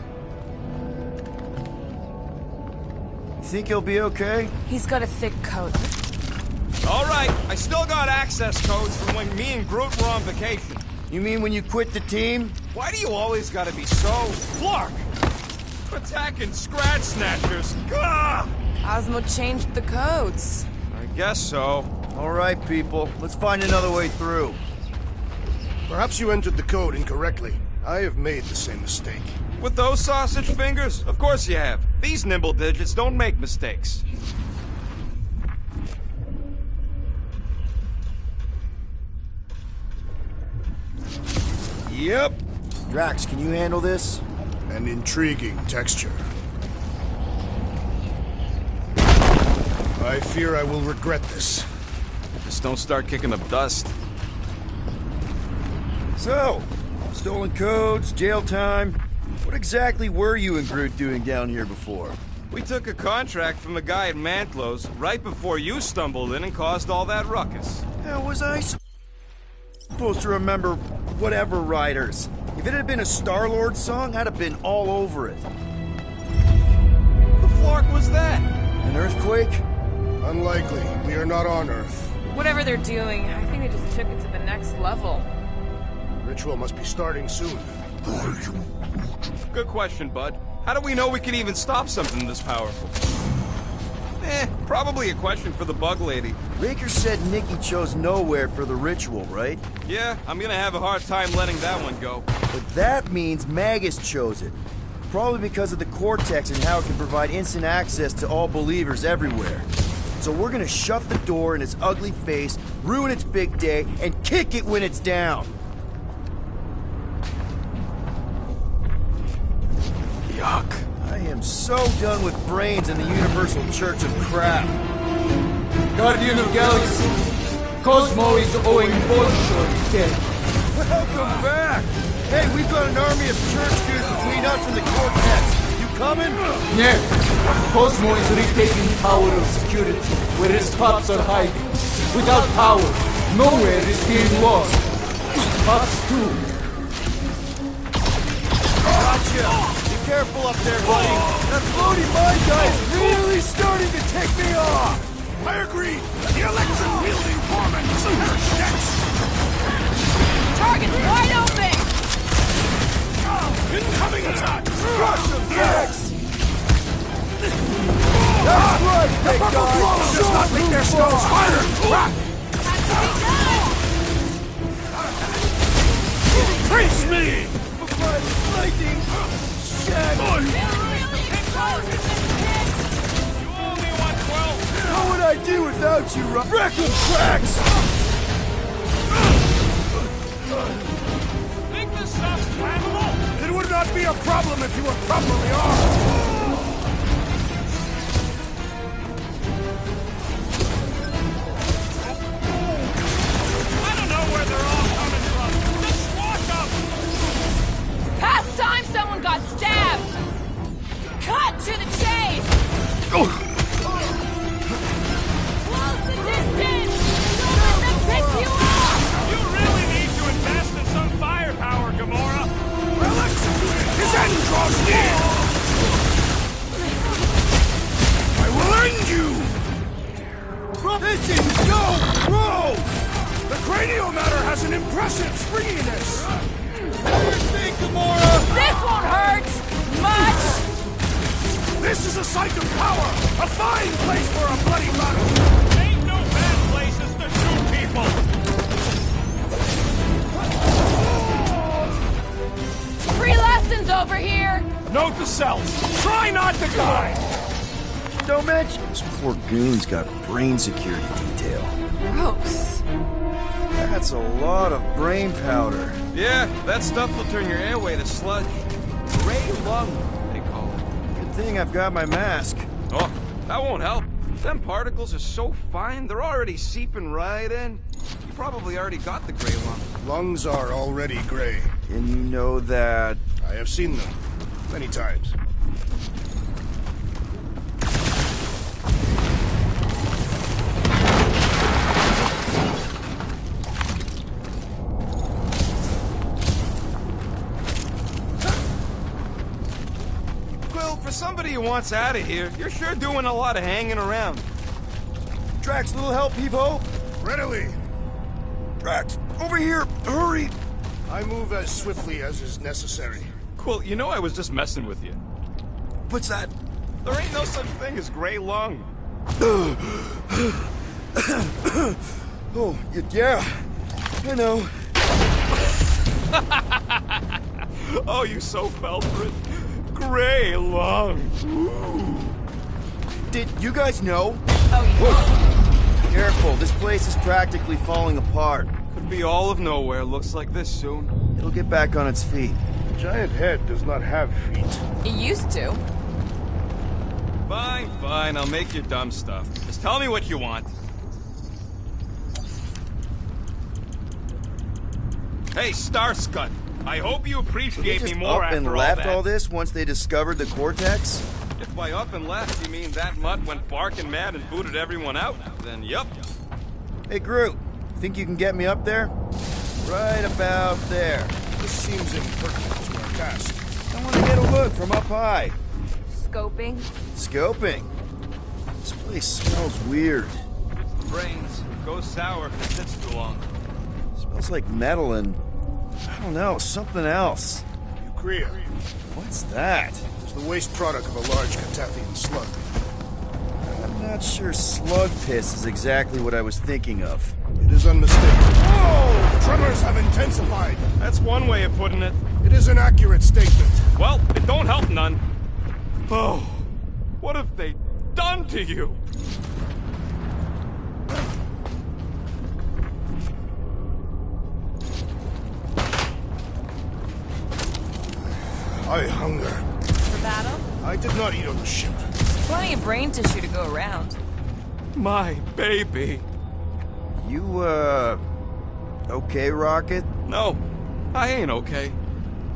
You think he'll be okay? He's got a thick coat. All right, I still got access codes from when me and Groot were on vacation. You mean when you quit the team? Why do you always gotta be so... Flark! Attacking Scratch Snatchers! Gah! Cosmo changed the codes. I guess so. All right, people. Let's find another way through. Perhaps you entered the code incorrectly. I have made the same mistake. With those sausage fingers? Of course you have. These nimble digits don't make mistakes. Yep. Drax, can you handle this? An intriguing texture. I fear I will regret this. Just don't start kicking up dust. So, stolen codes, jail time. What exactly were you and Groot doing down here before? We took a contract from the guy at Mantlo's right before you stumbled in and caused all that ruckus. How was I supposed to remember whatever riders? If it had been a Star-Lord song, I'd have been all over it. The flark was that? An earthquake? Unlikely. We are not on Earth. Whatever they're doing, I think they just took it to the next level. Ritual must be starting soon. Good question, bud. How do we know we can even stop something this powerful? Probably a question for the bug lady. Raker said Nikki chose Nowhere for the ritual, right? Yeah, I'm gonna have a hard time letting that one go. But that means Magus chose it. Probably because of the Cortex and how it can provide instant access to all believers everywhere. So we're gonna shut the door in its ugly face, ruin its big day, and kick it when it's down. Yuck. I am so done with brains and the Universal Church of crap. Guardian of Galaxy, Cosmo is owing Bolshoi dead. Welcome back! Hey, we've got an army of church dudes between us and the Cortex. You coming? Yeah, Cosmo is retaking Tower of Security, where his pups are hiding. Without power, Nowhere is being lost. Pups too. Gotcha! Be careful up there, buddy! That floaty mind guy is really starting to tick me off! I agree! The electric-wielding foreman is a pair of sticks! Target's wide open! Incoming attack! Crush him, Drax! That's right, big guy! Does not make their skulls harder! Crap! Trace me! Lightning! Shag! You only want 12. What would I do without you, Wreck him, Drax! Think this stuff's flammable? It would not be a problem if you were properly armed! I don't know where they're all coming from. Just squash them! Past time someone got stabbed! Cut to the chase! Close the distance! Don't let them pick you up! You really need to invest in some firepower, Gamora. Well executed! His end draws near! No! Bro! The cranial matter has an impressive springiness! Think, Gamora! This won't hurt! Much! This is a site of power! A fine place for a bloody battle! Ain't no bad places to shoot people! Free lessons over here! Note to self. Try not to die! Don't mention this poor goon's got brain security detail. Gross. That's a lot of brain powder. Yeah, that stuff will turn your airway to sludge. Gray lung, they call it. Good thing I've got my mask. Oh, that won't help. Them particles are so fine, they're already seeping right in. You probably already got the gray lung. Lungs are already gray. And you know that... I have seen them. Many times. Quill, for somebody who wants out of here, you're sure doing a lot of hanging around. Drax, little help, Peepo? Readily! Drax, over here! Hurry! I move as swiftly as is necessary. Quill, you know I was just messing with you. What's that? There ain't no such thing as gray lung. Oh, yeah. I know. Oh, you so fell for it. Gray lung. Ooh. Did you guys know? Oh, yeah. Careful, this place is practically falling apart. Could be all of nowhere, looks like this soon. It'll get back on its feet. The giant head does not have feet. It used to. Fine, fine, I'll make your dumb stuff. Just tell me what you want. Hey, Starscut, I hope you Did they appreciate just me more up and after left all that. all this once they discovered the cortex? If by up and left you mean that mutt went barking mad and booted everyone out, then yup. Hey, Groot, think you can get me up there? Right about there. This seems impertinent to our task. I want to get a look from up high. Scoping. Scoping. This place smells weird. Brains go sour if it sits too long. Smells like metal and, I don't know, something else. Urea. What's that? It's the waste product of a large Catathian slug. I'm not sure slug piss is exactly what I was thinking of. It is unmistakable. Whoa! Tremors have intensified. That's one way of putting it. It is an accurate statement. Well, it don't help none. Oh, what have they done to you? I hunger. For battle? I did not eat on the ship. Plenty of brain tissue to go around. My baby. You, okay, Rocket? No, I ain't okay.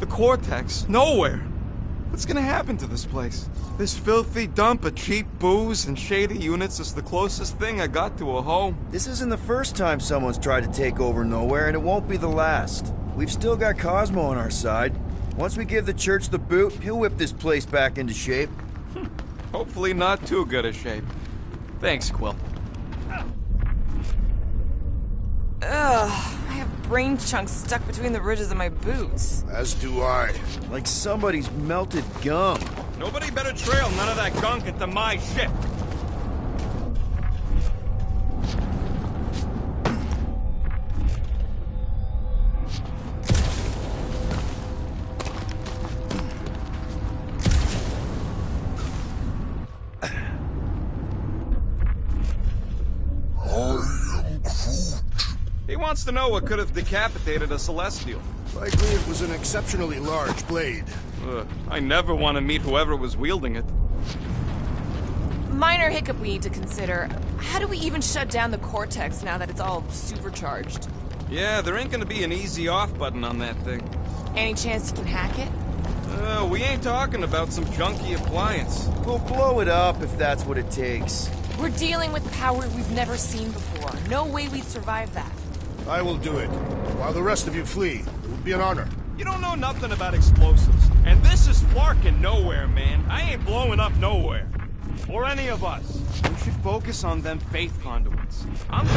The Cortex, nowhere. What's gonna happen to this place? This filthy dump of cheap booze and shady units is the closest thing I got to a home. This isn't the first time someone's tried to take over Nowhere, and it won't be the last. We've still got Cosmo on our side. Once we give the church the boot, he'll whip this place back into shape. Hopefully not too good a shape. Thanks, Quill. Ugh, I have brain chunks stuck between the ridges of my boots. As do I. Like somebody's melted gum. Nobody better trail none of that gunk into my ship. He wants to know what could have decapitated a Celestial. Likely it was an exceptionally large blade. I never want to meet whoever was wielding it. Minor hiccup we need to consider. How do we even shut down the Cortex now that it's all supercharged? Yeah, there ain't gonna be an easy off button on that thing. Any chance you can hack it? We ain't talking about some junky appliance. We'll blow it up if that's what it takes. We're dealing with power we've never seen before. No way we'd survive that. I will do it. While the rest of you flee, it would be an honor. You don't know nothing about explosives. And this is Flarkin' nowhere, man. I ain't blowing up nowhere. Or any of us. We should focus on them faith conduits. chance. I'm